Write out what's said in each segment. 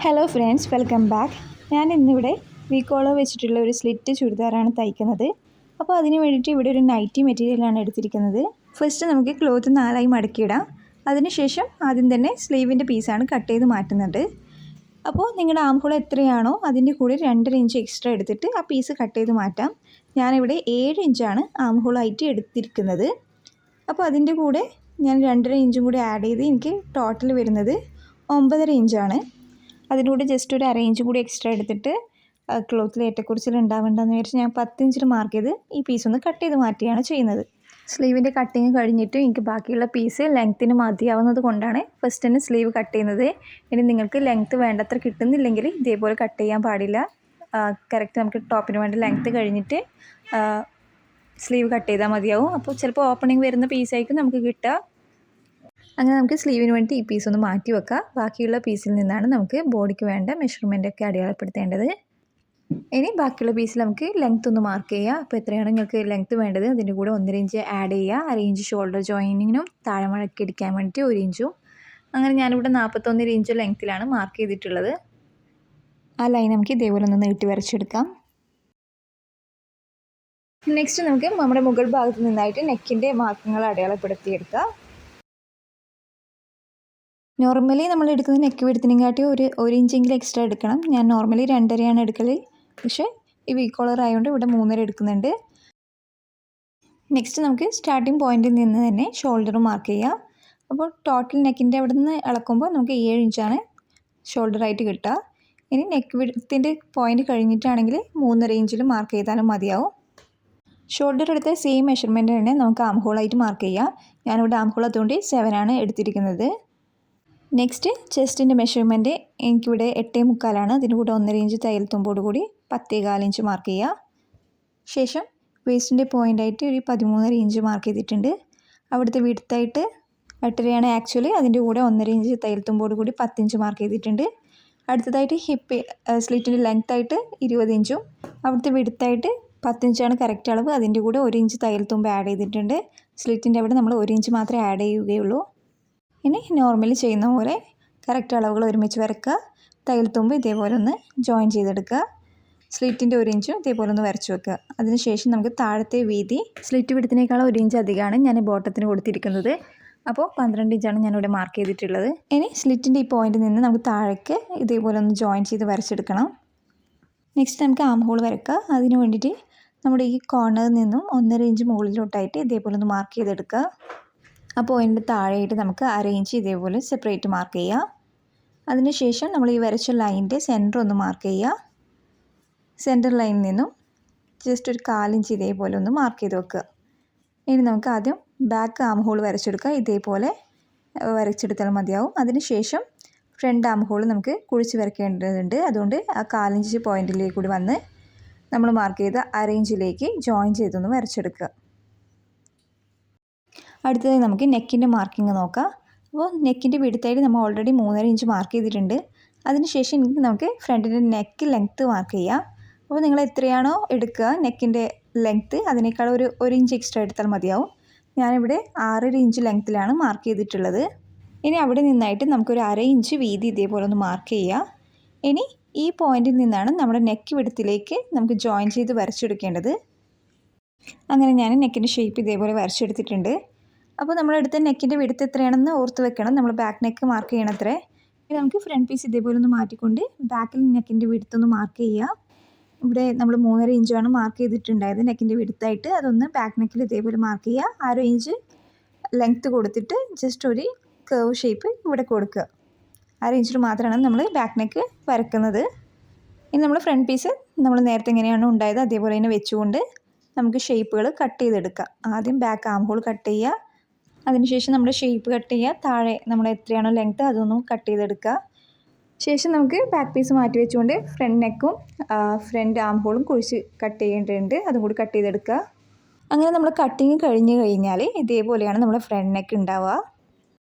Hello friends, welcome back. ഞാൻ ഇന്നിവിടെ വീക്കോളോ വെച്ചിട്ടുള്ള ഒരു സ്ലിറ്റ് ചുരിദാറാണ് തയ്ക്കുന്നത്. അപ്പോൾ അതിന് വേണ്ടിയിട്ട് ഇവിടെ ഒരു നൈറ്റി മെറ്റീരിയലാണ് എടുത്തിരിക്കുന്നത്. ഫസ്റ്റ് നമുക്ക് ക്ലോത്ത് 4ആയി മടക്കിയിടാം. അതിനുശേഷം ആദ്യം തന്നെ സ്ലീവിൻ്റെ പീസാണ് കട്ട് ചെയ്ത് മാറ്റുന്നത്. അപ്പോൾ നിങ്ങളുടെ ആം ഹോൾ എത്രയാണോ അതിൻ്റെ കൂടെ 2.5 ഇഞ്ച് എക്സ്ട്രാ എടുത്തിട്ട് ആ പീസ് കട്ട് ചെയ്ത് മാറ്റാം. ഞാനിവിടെ 7 ഇഞ്ചാണ് ആം ഹോളായിട്ട് എടുത്തിരിക്കുന്നത്. അപ്പോൾ അതിൻ്റെ കൂടെ ഞാൻ 2.5 ഇഞ്ചും കൂടി ആഡ് ചെയ്ത് എനിക്ക് ടോട്ടൽ വരുന്നത് 9.5 ഇഞ്ചാണ്. അതിലൂടെ ജസ്റ്റ് ഒരു 1/2 ഇഞ്ച് കൂടി എക്സ്ട്രാ എടുത്തിട്ട് ക്ലോത്തിൽ ഏറ്റക്കുറച്ചിൽ ഉണ്ടാവേണ്ടെന്ന് വിചാരിച്ച് ഞാൻ 10 ഇഞ്ചിൽ മാർക്ക് ചെയ്ത് ഈ പീസ് ഒന്ന് കട്ട് ചെയ്ത് മാറ്റിയാണ് ചെയ്യുന്നത്. സ്ലീവിൻ്റെ കട്ടിങ് കഴിഞ്ഞിട്ട് എനിക്ക് ബാക്കിയുള്ള പീസ് ലെങ്ത്തിന് മതിയാവുന്നത് കൊണ്ടാണ് ഫസ്റ്റ് തന്നെ സ്ലീവ് കട്ട് ചെയ്യുന്നത്. ഇനി നിങ്ങൾക്ക് ലെങ്ത്ത് വേണ്ടത്ര കിട്ടുന്നില്ലെങ്കിൽ ഇതേപോലെ കട്ട് ചെയ്യാൻ പാടില്ല. കറക്റ്റ് നമുക്ക് ടോപ്പിന് വേണ്ട ലെങ്ത്ത് കഴിഞ്ഞിട്ട് സ്ലീവ് കട്ട് ചെയ്താൽ മതിയാവും. അപ്പോൾ ചിലപ്പോൾ ഓപ്പണിങ് വരുന്ന പീസായിരിക്കും നമുക്ക് കിട്ടുക. അങ്ങനെ നമുക്ക് സ്ലീവിന് വേണ്ടി ഈ പീസ് ഒന്ന് മാറ്റി വെക്കാം. ബാക്കിയുള്ള പീസിൽ നിന്നാണ് നമുക്ക് ബോഡിക്ക് വേണ്ട മെഷർമെൻറ്റൊക്കെ അടയാളപ്പെടുത്തേണ്ടത്. ഇനി ബാക്കിയുള്ള പീസിൽ നമുക്ക് ലെങ്ത്ത് ഒന്ന് മാർക്ക് ചെയ്യുക. അപ്പോൾ എത്രയാണ് നിങ്ങൾക്ക് ലെങ്ത്ത് വേണ്ടത് അതിൻ്റെ കൂടെ 1.5 ഇഞ്ച് ആഡ് ചെയ്യുക. 1/2 ഇഞ്ച് ഷോൾഡർ ജോയിനിങ്ങിനും താഴെ മടക്കി അടിക്കാൻ വേണ്ടിയിട്ട് 1 ഇഞ്ചും. അങ്ങനെ ഞാനിവിടെ 41 ഇഞ്ച് ലെങ്ത്തിലാണ് മാർക്ക് ചെയ്തിട്ടുള്ളത്. ആ ലൈൻ നമുക്ക് ഇതേപോലെ ഒന്ന് നീട്ടി വരച്ചെടുക്കാം. നെക്സ്റ്റ് നമുക്ക് നമ്മുടെ മുകൾ ഭാഗത്ത് നിന്നായിട്ട് നെക്കിൻ്റെ മാർക്കിങ്ങൾ അടയാളപ്പെടുത്തിയെടുക്കാം. നോർമലി നമ്മൾ എടുക്കുന്ന നെക്ക് വിഡ്ത്തിനെക്കാട്ടി ഒരു ഇഞ്ചെങ്കിലും എക്സ്ട്രാ എടുക്കണം. ഞാൻ നോർമലി 2.5 എടുക്കൽ, പക്ഷേ ഈ വി കോളർ ആയതുകൊണ്ട് ഇവിടെ 3.5 എടുക്കുന്നുണ്ട്. നെക്സ്റ്റ് നമുക്ക് സ്റ്റാർട്ടിങ് പോയിന്റിൽ നിന്ന് തന്നെ ഷോൾഡർ മാർക്ക് ചെയ്യുക. അപ്പോൾ ടോട്ടൽ നെക്കിൻ്റെ അവിടെ നിന്ന് ഇളക്കുമ്പോൾ നമുക്ക് 7 ഇഞ്ചാണ് ഷോൾഡറായിട്ട് കിട്ടുക. ഇനി നെക്ക് വിഡ്ത്തിൻ്റെ പോയിന്റ് കഴിഞ്ഞിട്ടാണെങ്കിൽ 3.5 ഇഞ്ചിൽ മാർക്ക് ചെയ്താലും മതിയാവും. ഷോൾഡർ എടുത്ത സെയിം മെഷർമെൻറ്റ് തന്നെ നമുക്ക് ആം ഹോളായിട്ട് മാർക്ക് ചെയ്യാം. ഞാനിവിടെ ആം ഹോൾ അതുകൊണ്ട് 7 എടുത്തിരിക്കുന്നത്. നെക്സ്റ്റ് ചെസ്റ്റിൻ്റെ മെഷർമെൻറ്റ് എനിക്കിവിടെ 8.75 അതിന് കൂടെ 1.5 ഇഞ്ച് തയ്യൽ തുമ്പോട് കൂടി 10.25 ഇഞ്ച് മാർക്ക് ചെയ്യുക. ശേഷം വേസ്റ്റിൻ്റെ പോയിൻ്റായിട്ട് ഒരു 13.5 ഇഞ്ച് മാർക്ക് ചെയ്തിട്ടുണ്ട്. അവിടുത്തെ വിഡ്ത്തായിട്ട് 8.5 ആക്ച്വലി, അതിൻ്റെ കൂടെ 1.5 ഇഞ്ച് തയ്യൽ തുമ്പോട് കൂടി 10 ഇഞ്ച് മാർക്ക് ചെയ്തിട്ടുണ്ട്. അടുത്തതായിട്ട് ഹിപ്പ് സ്ലിറ്റിൻ്റെ ലെങ്ത്തായിട്ട് 20 ഇഞ്ചും അവിടുത്തെ വിഡ്ത്തായിട്ട് 10 ഇഞ്ചാണ് കറക്റ്റ് അളവ്. അതിൻ്റെ കൂടെ 1 ഇഞ്ച് തയ്യൽ തുമ്പ് ആഡ് ചെയ്തിട്ടുണ്ട്. സ്ലിറ്റിൻ്റെ അവിടെ നമ്മൾ 1 ഇഞ്ച് മാത്രമേ ആഡ് ചെയ്യുകയുള്ളൂ. ഇനി നോർമലി ചെയ്യുന്ന പോലെ കറക്റ്റ് അളവുകൾ ഒരുമിച്ച് വരയ്ക്കുക. തയ്യൽ തുമ്പ് ഇതേപോലെ ഒന്ന് ജോയിൻ ചെയ്തെടുക്കുക. സ്ലിറ്റിൻ്റെ 1 ഇഞ്ചും ഇതേപോലെ ഒന്ന് വരച്ച് വെക്കുക. അതിനുശേഷം നമുക്ക് താഴത്തെ വീതി സ്ലിറ്റ് വിഡ്ത്തിനേക്കാളും 1 ഇഞ്ച് അധികമാണ് ഞാൻ ബോട്ടത്തിന് കൊടുത്തിരിക്കുന്നത്. അപ്പോൾ 12 ഇഞ്ചാണ് ഞാനിവിടെ മാർക്ക് ചെയ്തിട്ടുള്ളത്. ഇനി സ്ലിറ്റിൻ്റെ ഈ പോയിന്റിൽ നിന്ന് നമുക്ക് താഴേക്ക് ഇതേപോലെ ഒന്ന് ജോയിൻ ചെയ്ത് വരച്ചെടുക്കണം. നെക്സ്റ്റ് നമുക്ക് ആം ഹോൾ വരയ്ക്കുക. അതിന് വേണ്ടിയിട്ട് നമ്മുടെ ഈ കോർണറിൽ നിന്നും 1.5 ഇഞ്ച് മുകളിലോട്ടായിട്ട് ഇതേപോലെ ഒന്ന് മാർക്ക് ചെയ്തെടുക്കുക. ആ പോയിൻ്റിൻ്റെ താഴെയായിട്ട് നമുക്ക് 1/2 ഇഞ്ച് ഇതേപോലെ സെപ്പറേറ്റ് മാർക്ക് ചെയ്യുക. അതിനുശേഷം നമ്മൾ ഈ വരച്ച ലൈനിൻ്റെ സെൻറ്റർ ഒന്ന് മാർക്ക് ചെയ്യുക. സെൻറ്റർ ലൈനിൽ നിന്നും ജസ്റ്റ് ഒരു 1/4 ഇഞ്ച് ഇതേപോലെ ഒന്ന് മാർക്ക് ചെയ്ത് വെക്കുക. ഇനി നമുക്ക് ആദ്യം ബാക്ക് ആം ഹോൾ വരച്ചെടുക്കുക. ഇതേപോലെ വരച്ചെടുത്താൽ മതിയാവും. അതിനുശേഷം ഫ്രണ്ട് ആം ഹോൾ നമുക്ക് കുഴിച്ച് വരയ്ക്കേണ്ടതുണ്ട്. അതുകൊണ്ട് ആ 1/4 ഇഞ്ച് പോയിൻറ്റിലേക്ക് കൂടി വന്ന് നമ്മൾ മാർക്ക് ചെയ്ത 1/2 ഇഞ്ചിലേക്ക് ജോയിൻ ചെയ്തൊന്ന് വരച്ചെടുക്കുക. അടുത്തതായി നമുക്ക് നെക്കിൻ്റെ മാർക്കിങ് നോക്കാം. അപ്പോൾ നെക്കിൻ്റെ വിഡ്ത്തായിട്ട് നമ്മൾ ഓൾറെഡി 3.5 ഇഞ്ച് മാർക്ക് ചെയ്തിട്ടുണ്ട്. അതിനുശേഷം നമുക്ക് ഫ്രണ്ടിൻ്റെ നെക്ക് ലെങ്ത്ത് മാർക്ക് ചെയ്യാം. അപ്പോൾ നിങ്ങൾ എത്രയാണോ എടുക്കുക നെക്കിൻ്റെ ലെങ്ത്ത് അതിനേക്കാൾ ഒരു ഇഞ്ച് എക്സ്ട്രാ എടുത്താൽ മതിയാവും. ഞാനിവിടെ 6.5 ഇഞ്ച് ലെങ്ത്തിലാണ് മാർക്ക് ചെയ്തിട്ടുള്ളത്. ഇനി അവിടെ നിന്നായിട്ട് നമുക്കൊരു 1/2 ഇഞ്ച് വീതി ഇതേപോലെ ഒന്ന് മാർക്ക് ചെയ്യുക. ഇനി ഈ പോയിന്റിൽ നിന്നാണ് നമ്മുടെ നെക്ക് വിഡ്ത്തിലേക്ക് നമുക്ക് ജോയിൻ ചെയ്ത് വരച്ചെടുക്കേണ്ടത്. അങ്ങനെ ഞാൻ നെക്കിൻ്റെ ഷേപ്പ് ഇതേപോലെ വരച്ചെടുത്തിട്ടുണ്ട്. അപ്പോൾ നമ്മളെടുത്ത നെക്കിൻ്റെ വിഡ്ത്ത് എത്രയാണെന്ന് ഓർത്ത് വെക്കണം. നമ്മൾ ബാക്ക് നെക്ക് മാർക്ക് ചെയ്യണത്രേ. ഇനി നമുക്ക് ഫ്രണ്ട് പീസ് ഇതേപോലെ ഒന്ന് മാറ്റിക്കൊണ്ട് ബാക്കിൽ നെക്കിൻ്റെ വിഡ്ത്ത് ഒന്ന് മാർക്ക് ചെയ്യുക. ഇവിടെ നമ്മൾ 3.5 ഇഞ്ചാണ് മാർക്ക് ചെയ്തിട്ടുണ്ടായത് നെക്കിൻ്റെ വിഡ്ത്തായിട്ട്. അതൊന്ന് ബാക്ക് നെക്കിൽ ഇതേപോലെ മാർക്ക് ചെയ്യുക. 1/2 ഇഞ്ച് ലെങ്ത്ത് കൊടുത്തിട്ട് ജസ്റ്റ് ഒരു കർവ് ഷേപ്പ് ഇവിടെ കൊടുക്കുക. 1/2 ഇഞ്ചിൽ മാത്രമാണ് നമ്മൾ ബാക്ക് നെക്ക് വരക്കുന്നത്. ഇനി നമ്മൾ ഫ്രണ്ട് പീസ് നമ്മൾ നേരത്തെ എങ്ങനെയാണോ ഉണ്ടായത് അതേപോലെ തന്നെ വെച്ചുകൊണ്ട് നമുക്ക് ഷേപ്പുകൾ കട്ട് ചെയ്തെടുക്കാം. ആദ്യം ബാക്ക് ആം ഹോൾ കട്ട് ചെയ്യുക. അതിനുശേഷം നമ്മുടെ ഷേപ്പ് കട്ട് ചെയ്യുക. താഴെ നമ്മൾ എത്രയാണോ ലെങ്ത്ത് അതൊന്നും കട്ട് ചെയ്തെടുക്കുക. ശേഷം നമുക്ക് ബാക്ക് പീസ് മാറ്റി വെച്ചുകൊണ്ട് ഫ്രണ്ട് നെക്കും ഫ്രണ്ട് ആം ഹോളും കുഴിച്ച് കട്ട് ചെയ്യേണ്ടതുണ്ട്. അതും കൂടി കട്ട് ചെയ്തെടുക്കുക. അങ്ങനെ നമ്മൾ കട്ടിങ് കഴിഞ്ഞ് കഴിഞ്ഞാൽ ഇതേപോലെയാണ് നമ്മുടെ ഫ്രണ്ട് നെക്ക് ഉണ്ടാവുക.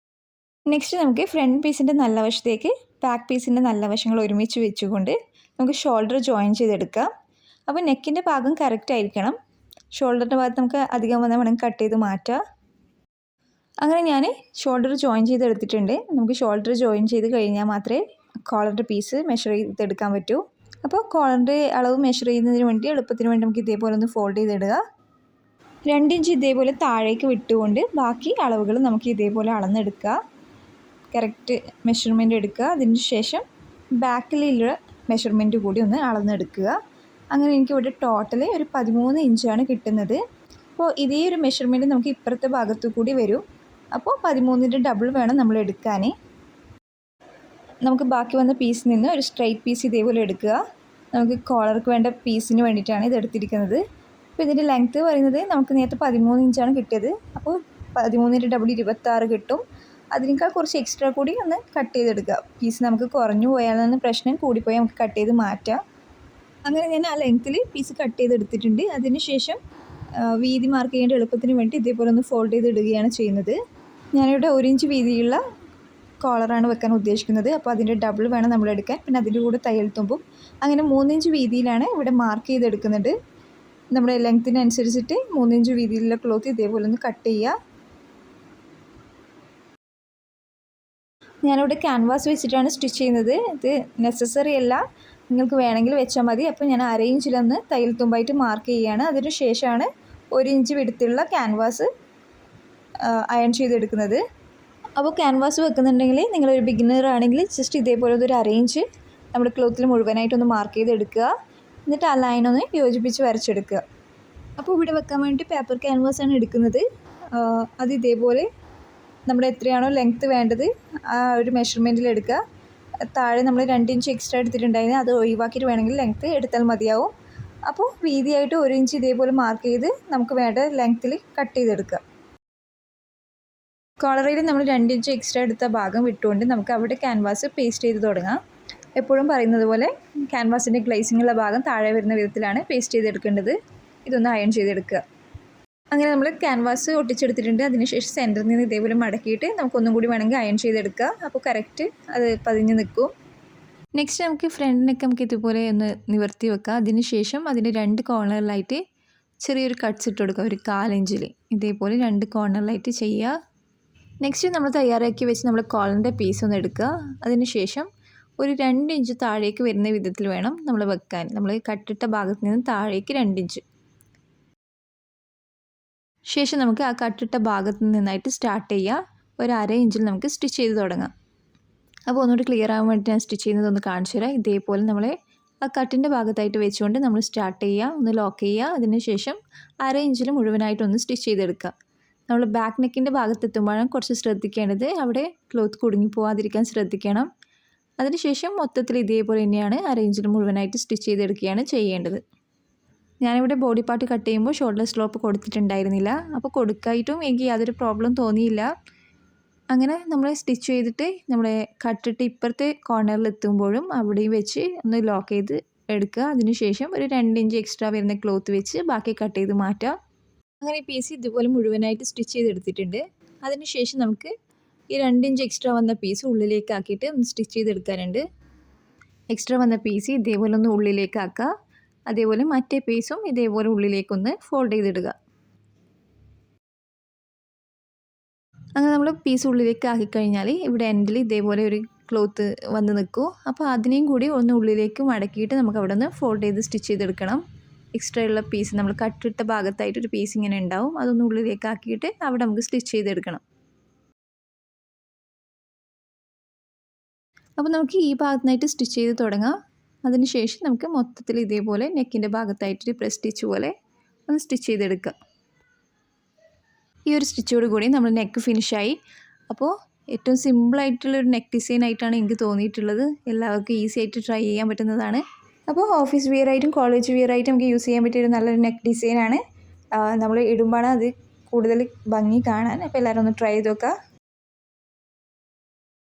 നെക്സ്റ്റ് നമുക്ക് ഫ്രണ്ട് പീസിൻ്റെ നല്ല വശത്തേക്ക് ബാക്ക് പീസിൻ്റെ നല്ല വശങ്ങൾ ഒരുമിച്ച് വെച്ചുകൊണ്ട് നമുക്ക് ഷോൾഡർ ജോയിൻ ചെയ്തെടുക്കാം. അപ്പോൾ നെക്കിൻ്റെ ഭാഗം കറക്റ്റ് ആയിരിക്കണം. ഷോൾഡറിൻ്റെ ഭാഗത്ത് നമുക്ക് അധികം വന്നാൽ വേണമെങ്കിൽ കട്ട് ചെയ്ത് മാറ്റുക. അങ്ങനെ ഞാൻ ഷോൾഡർ ജോയിൻ ചെയ്തെടുത്തിട്ടുണ്ട്. നമുക്ക് ഷോൾഡർ ജോയിൻ ചെയ്ത് കഴിഞ്ഞാൽ മാത്രമേ കോളറിൻ്റെ പീസ് മെഷർ ചെയ്തെടുക്കാൻ പറ്റൂ. അപ്പോൾ കോളറിൻ്റെ അളവ് മെഷർ ചെയ്യുന്നതിന് വേണ്ടി എളുപ്പത്തിന് വേണ്ടി നമുക്ക് ഇതേപോലെ ഒന്ന് ഫോൾഡ് ചെയ്തിടുക. 2 ഇഞ്ച് ഇതേപോലെ താഴേക്ക് വിട്ടുകൊണ്ട് ബാക്കി അളവുകൾ നമുക്ക് ഇതേപോലെ അളന്നെടുക്കുക. കറക്റ്റ് മെഷർമെൻറ്റ് എടുക്കുക. അതിന് ശേഷം ബാക്കിലുള്ള മെഷർമെൻറ്റ് കൂടി ഒന്ന് അളന്നെടുക്കുക. അങ്ങനെ എനിക്കിവിടെ ടോട്ടൽ ഒരു 13 ഇഞ്ചാണ് കിട്ടുന്നത്. അപ്പോൾ ഇതേ ഒരു മെഷർമെൻറ്റ് നമുക്ക് ഇപ്പുറത്തെ ഭാഗത്തു കൂടി വരും. അപ്പോൾ 13ൻ്റെ ഡബിൾ വേണം നമ്മൾ എടുക്കാൻ. നമുക്ക് ബാക്കി വന്ന പീസിൽ നിന്ന് ഒരു സ്ട്രൈറ്റ് പീസ് ഇതേപോലെ എടുക്കുക. നമുക്ക് കോളർക്ക് വേണ്ട പീസിന് വേണ്ടിയിട്ടാണ് ഇത് എടുത്തിരിക്കുന്നത്. അപ്പോൾ ഇതിൻ്റെ ലെങ്ത്ത് പറയുന്നത് നമുക്ക് നേരത്തെ 13 ഇഞ്ചാണ് കിട്ടിയത്. അപ്പോൾ 13ൻ്റെ ഡബിൾ 26 കിട്ടും. അതിനേക്കാൾ കുറച്ച് എക്സ്ട്രാ കൂടി ഒന്ന് കട്ട് ചെയ്തെടുക്കുക. പീസ് നമുക്ക് കുറഞ്ഞു പോയാലെന്ന് പ്രശ്നം, കൂടിപ്പോയാൽ നമുക്ക് കട്ട് ചെയ്ത് മാറ്റാം. അങ്ങനെ ഞാൻ ആ ലെങ്ത്തിൽ പീസ് കട്ട് ചെയ്തെടുത്തിട്ടുണ്ട്. അതിന് ശേഷം വീതി മാർക്ക് ചെയ്യേണ്ട എളുപ്പത്തിന് വേണ്ടി ഇതേപോലെ ഒന്ന് ഫോൾഡ് ചെയ്തിടുകയാണ് ചെയ്യുന്നത്. ഞാനിവിടെ 1 ഇഞ്ച് വീതിയുള്ള കോളറാണ് വെക്കാൻ ഉദ്ദേശിക്കുന്നത്. അപ്പോൾ അതിൻ്റെ ഡബിൾ വേണം നമ്മൾ എടുക്കാൻ. പിന്നെ അതിൻ്റെ കൂടെ തയ്യൽ തുമ്പും. അങ്ങനെ 3 ഇഞ്ച് വീതിയിലാണ് ഇവിടെ മാർക്ക് ചെയ്തെടുക്കുന്നത്. നമ്മുടെ ലെങ്ത്തിനനുസരിച്ചിട്ട് 3 ഇഞ്ച് വീതിയിലുള്ള ക്ലോത്ത് ഇതേപോലെ ഒന്ന് കട്ട് ചെയ്യുക. ഞാനിവിടെ ക്യാൻവാസ് വെച്ചിട്ടാണ് സ്റ്റിച്ച് ചെയ്യുന്നത്. ഇത് നെസസറി അല്ല, നിങ്ങൾക്ക് വേണമെങ്കിൽ വെച്ചാൽ മതി. അപ്പോൾ ഞാൻ 1/2 ഇഞ്ചിലൊന്ന് തയ്യൽ തുമ്പായിട്ട് മാർക്ക് ചെയ്യുകയാണ്. അതിന് ശേഷമാണ് 1 ഇഞ്ച് വിടുത്തുള്ള ക്യാൻവാസ് അയൺ ചെയ്തെടുക്കുന്നത്. അപ്പോൾ ക്യാൻവാസ് വെക്കുന്നുണ്ടെങ്കിൽ നിങ്ങളൊരു ബിഗിനർ ആണെങ്കിൽ ജസ്റ്റ് ഇതേപോലെ ഒരു 1/2 ഇഞ്ച് നമ്മുടെ ക്ലോത്തിൽ മുഴുവനായിട്ടൊന്ന് മാർക്ക് ചെയ്തെടുക്കുക. എന്നിട്ട് ആ ലൈനൊന്ന് യോജിപ്പിച്ച് വരച്ചെടുക്കുക. അപ്പോൾ ഇവിടെ വെക്കാൻ വേണ്ടി പേപ്പർ ക്യാൻവാസാണ് എടുക്കുന്നത്. അത് ഇതേപോലെ നമ്മുടെ എത്രയാണോ ലെങ്ത്ത് വേണ്ടത് ആ ഒരു മെഷർമെൻറ്റിൽ എടുക്കുക. താഴെ നമ്മൾ 2 ഇഞ്ച് എക്സ്ട്രാ എടുത്തിട്ടുണ്ടായിരുന്നു, അത് ഒഴിവാക്കിയിട്ട് വേണമെങ്കിൽ ലെങ്ത്ത് എടുത്താൽ മതിയാവും. അപ്പോൾ വീതിയായിട്ട് 1 ഇഞ്ച് ഇതേപോലെ മാർക്ക് ചെയ്ത് നമുക്ക് വേണ്ട ലെങ്ത്തിൽ കട്ട് ചെയ്തെടുക്കുക. കോളറിൽ നമ്മൾ 2 ഇഞ്ച് എക്സ്ട്രാ എടുത്ത ഭാഗം വിട്ടുകൊണ്ട് നമുക്ക് അവിടെ ക്യാൻവാസ് പേസ്റ്റ് ചെയ്ത് തുടങ്ങാം. എപ്പോഴും പറയുന്നത് പോലെ ക്യാൻവാസിൻ്റെ ഗ്ലേസിങ്ങുള്ള ഭാഗം താഴെ വരുന്ന വിധത്തിലാണ് പേസ്റ്റ് ചെയ്തെടുക്കേണ്ടത്. ഇതൊന്ന് അയൺ ചെയ്തെടുക്കുക. അങ്ങനെ നമ്മൾ ക്യാൻവാസ് ഒട്ടിച്ചെടുത്തിട്ടുണ്ട്. അതിനുശേഷം സെൻറ്ററിൽ നിന്ന് ഇതേപോലെ മടക്കിയിട്ട് നമുക്കൊന്നും കൂടി വേണമെങ്കിൽ അയൺ ചെയ്തെടുക്കുക. അപ്പോൾ കറക്റ്റ് അത് പതിഞ്ഞ് നിൽക്കും. നെക്സ്റ്റ് നമുക്ക് ഫ്രണ്ടിനൊക്കെ നമുക്ക് ഇതുപോലെ ഒന്ന് നിവർത്തി വെക്കുക. അതിനുശേഷം അതിൻ്റെ 2 കോർണറിലായിട്ട് ചെറിയൊരു കട്ട്സ് ഇട്ട് കൊടുക്കുക. ഒരു 1/4 ഇഞ്ചിൽ ഇതേപോലെ 2 കോർണറിലായിട്ട് ചെയ്യുക. നെക്സ്റ്റ് നമ്മൾ തയ്യാറാക്കി വെച്ച് നമ്മൾ കോളറിൻ്റെ പീസ് ഒന്ന് എടുക്കുക. അതിനുശേഷം ഒരു 2 ഇഞ്ച് താഴേക്ക് വരുന്ന വിധത്തിൽ വേണം നമ്മൾ വെക്കാൻ. നമ്മൾ കട്ടിട്ട ഭാഗത്ത് നിന്ന് താഴേക്ക് 2 ഇഞ്ച്. ശേഷം നമുക്ക് ആ കട്ടിട്ട ഭാഗത്ത് നിന്നായിട്ട് സ്റ്റാർട്ട് ചെയ്യുക. ഒരു 1/2 ഇഞ്ചിൽ നമുക്ക് സ്റ്റിച്ച് ചെയ്ത് തുടങ്ങാം. അപ്പോൾ ഒന്നുകൂടി ക്ലിയർ ആകാൻ വേണ്ടി ഞാൻ സ്റ്റിച്ച് ചെയ്യുന്നതൊന്ന് കാണിച്ചു തരാം. ഇതേപോലെ നമ്മളെ ആ കട്ടിൻ്റെ ഭാഗത്തായിട്ട് വെച്ചുകൊണ്ട് നമ്മൾ സ്റ്റാർട്ട് ചെയ്യുക, ഒന്ന് ലോക്ക് ചെയ്യുക. അതിനുശേഷം 1/2 ഇഞ്ചിൽ മുഴുവനായിട്ടൊന്ന് സ്റ്റിച്ച് ചെയ്തെടുക്കുക. നമ്മൾ ബാക്ക് നെക്കിൻ്റെ ഭാഗത്തെത്തുമ്പോഴാണ് കുറച്ച് ശ്രദ്ധിക്കേണ്ടത്. അവിടെ ക്ലോത്ത് കുടുങ്ങി പോകാതിരിക്കാൻ ശ്രദ്ധിക്കണം. അതിനുശേഷം മൊത്തത്തിൽ ഇതേപോലെ തന്നെയാണ് 1/2 ഇഞ്ചിൽ മുഴുവനായിട്ട് സ്റ്റിച്ച് ചെയ്തെടുക്കുകയാണ് ചെയ്യേണ്ടത്. ഞാനിവിടെ ബോഡി പാർട്ട് കട്ട് ചെയ്യുമ്പോൾ ഷോൾഡർ സ്ലോപ്പ് കൊടുത്തിട്ടുണ്ടായിരുന്നില്ല. അപ്പോൾ കൊടുക്കായിട്ടും എനിക്ക് യാതൊരു പ്രോബ്ലം തോന്നിയില്ല. അങ്ങനെ നമ്മൾ സ്റ്റിച്ച് ചെയ്തിട്ട് നമ്മളെ കട്ടിട്ട് ഇപ്പുറത്തെ കോർണറിൽ എത്തുമ്പോഴും അവിടെയും വെച്ച് ഒന്ന് ലോക്ക് ചെയ്ത് എടുക്കുക. അതിനുശേഷം ഒരു 2 ഇഞ്ച് എക്സ്ട്രാ വരുന്ന ക്ലോത്ത് വെച്ച് ബാക്കി കട്ട് ചെയ്ത് മാറ്റുക. അങ്ങനെ ഈ പീസ് ഇതുപോലെ മുഴുവനായിട്ട് സ്റ്റിച്ച് ചെയ്തെടുത്തിട്ടുണ്ട്. അതിനുശേഷം നമുക്ക് ഈ 2 ഇഞ്ച് എക്സ്ട്രാ വന്ന പീസ് ഉള്ളിലേക്ക് ആക്കിയിട്ട് ഒന്ന് സ്റ്റിച്ച് ചെയ്തെടുക്കാനുണ്ട്. എക്സ്ട്രാ വന്ന പീസ് ഇതേപോലെ ഒന്ന് ഉള്ളിലേക്ക് ആക്കുക. അതേപോലെ മറ്റേ പീസും ഇതേപോലെ ഉള്ളിലേക്കൊന്ന് ഫോൾഡ് ചെയ്തിടുക. അങ്ങനെ നമ്മൾ പീസ് ഉള്ളിലേക്ക് ആക്കിക്കഴിഞ്ഞാൽ ഇവിടെ എൻഡിൽ ഇതേപോലെ ഒരു ക്ലോത്ത് വന്ന് നിൽക്കും. അപ്പോൾ അതിനെയും കൂടി ഒന്ന് ഉള്ളിലേക്ക് മടക്കിയിട്ട് നമുക്ക് അവിടെ നിന്ന് ഫോൾഡ് ചെയ്ത് സ്റ്റിച്ച് ചെയ്തെടുക്കണം. എക്സ്ട്രാ ഉള്ള പീസ് നമ്മൾ കട്ടിട്ട ഭാഗത്തായിട്ടൊരു പീസ് ഇങ്ങനെ ഉണ്ടാവും. അതൊന്ന് ഉള്ളിലേക്ക് ആക്കിയിട്ട് അവിടെ നമുക്ക് സ്റ്റിച്ച് ചെയ്തെടുക്കണം. അപ്പോൾ നമുക്ക് ഈ ഭാഗത്തായിട്ട് സ്റ്റിച്ച് ചെയ്ത് തുടങ്ങാം. അതിനുശേഷം നമുക്ക് മൊത്തത്തിൽ ഇതേപോലെ നെക്കിൻ്റെ ഭാഗത്തായിട്ടൊരു പ്രസ് സ്റ്റിച്ച് പോലെ ഒന്ന് സ്റ്റിച്ച് ചെയ്തെടുക്കുക. ഈ ഒരു സ്റ്റിച്ചോട് കൂടി നമ്മൾ നെക്ക് ഫിനിഷായി. അപ്പോൾ ഏറ്റവും സിമ്പിളായിട്ടുള്ളൊരു നെക്ക് ഡിസൈൻ ആയിട്ടാണ് എനിക്ക് തോന്നിയിട്ടുള്ളത്. എല്ലാവർക്കും ഈസി ആയിട്ട് ട്രൈ ചെയ്യാൻ പറ്റുന്നതാണ്. അപ്പോൾ ഓഫീസ് വിയർ ആയിട്ടും കോളേജ് വിയർ ആയിട്ടും നമുക്ക് യൂസ് ചെയ്യാൻ പറ്റിയൊരു നല്ലൊരു നെക്ക് ഡിസൈനാണ്. നമ്മൾ ഇടുമ്പോഴാണ് അത് കൂടുതൽ ഭംഗി കാണാൻ. അപ്പോൾ എല്ലാവരും ഒന്ന് ട്രൈ ചെയ്ത് നോക്കുക.